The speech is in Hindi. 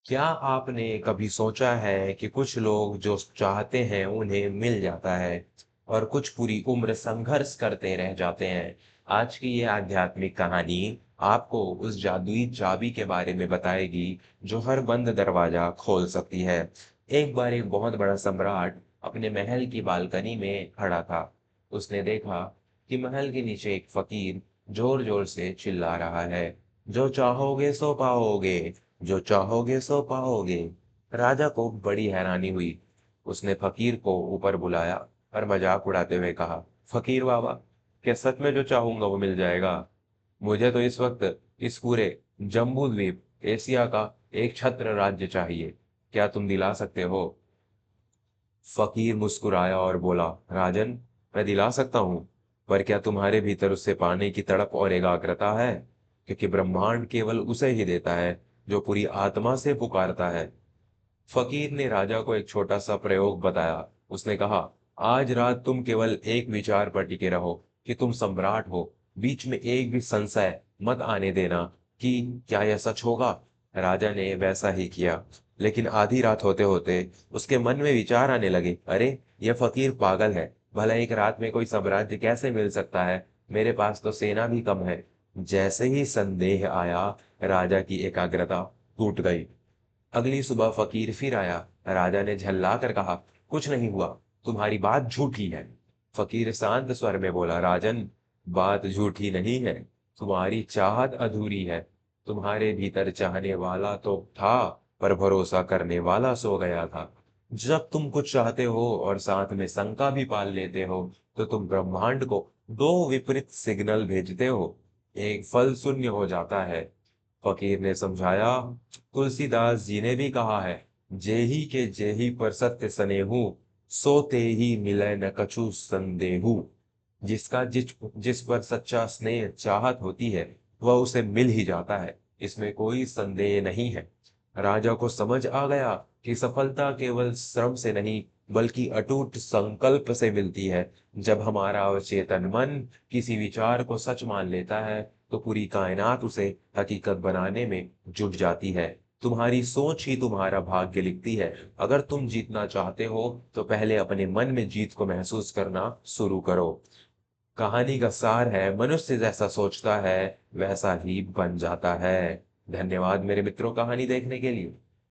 क्या आपने कभी सोचा है कि कुछ लोग जो चाहते हैं उन्हें मिल जाता है और कुछ पूरी उम्र संघर्ष करते रह जाते हैं। आज की ये आध्यात्मिक कहानी आपको उस जादुई चाबी के बारे में बताएगी जो हर बंद दरवाजा खोल सकती है। एक बार एक बहुत बड़ा सम्राट अपने महल की बालकनी में खड़ा था। उसने देखा कि महल के नीचे एक फकीर जोर जोर से चिल्ला रहा है, जो चाहोगे सो पाओगे, जो चाहोगे सो पाओगे। राजा को बड़ी हैरानी हुई। उसने फकीर को ऊपर बुलाया और मजाक उड़ाते हुए कहा, फकीर बाबा, क्या सच में जो चाहूंगा वो मिल जाएगा? मुझे तो इस वक्त इस पूरे जम्बू द्वीप एशिया का एक छत्र राज्य चाहिए। क्या तुम दिला सकते हो? फकीर मुस्कुराया और बोला, राजन, मैं दिला सकता हूँ, पर क्या तुम्हारे भीतर उससे पाने की तड़प और एकाग्रता है? क्योंकि ब्रह्मांड केवल उसे ही देता है जो पूरी आत्मा से पुकारता है। फकीर ने राजा को एक छोटा सा प्रयोग बताया। उसने कहा, आज रात तुम केवल एक विचार पर टिके रहो कि तुम सम्राट हो। बीच में एक भी संशय मत आने देना कि क्या यह सच होगा। राजा ने वैसा ही किया, लेकिन आधी रात होते होते उसके मन में विचार आने लगे, अरे यह फकीर पागल है। भला एक रात में कोई साम्राज्य कैसे मिल सकता है? मेरे पास तो सेना भी कम है। जैसे ही संदेह आया, राजा की एकाग्रता टूट गई। अगली सुबह फकीर फिर आया। राजा ने झल्ला कर कहा, कुछ नहीं हुआ, तुम्हारी बात झूठी है। फकीर शांत स्वर में बोला, राजन, बात झूठी नहीं है, तुम्हारी चाहत अधूरी है। तुम्हारे भीतर चाहने वाला तो था, पर भरोसा करने वाला सो गया था। जब तुम कुछ चाहते हो और साथ में शंका भी पाल लेते हो, तो तुम ब्रह्मांड को दो विपरीत सिग्नल भेजते हो। एक फल शून्य हो जाता है। फकीर ने समझाया, तुलसीदास जी ने भी कहा है, जेही के जेही पर सत्य सनेहू, सोते ही मिले न कछु संदेहू। जिसका जिस जिस पर सच्चा स्नेह चाहत होती है, वह उसे मिल ही जाता है, इसमें कोई संदेह नहीं है। राजा को समझ आ गया कि सफलता केवल श्रम से नहीं, बल्कि अटूट संकल्प से मिलती है। जब हमारा अवचेतन मन किसी विचार को सच मान लेता है, तो पूरी कायनात उसे हकीकत बनाने में जुट जाती है। तुम्हारी सोच ही तुम्हारा भाग्य लिखती है। अगर तुम जीतना चाहते हो, तो पहले अपने मन में जीत को महसूस करना शुरू करो। कहानी का सार है, मनुष्य जैसा सोचता है वैसा ही बन जाता है। धन्यवाद मेरे मित्रों कहानी देखने के लिए।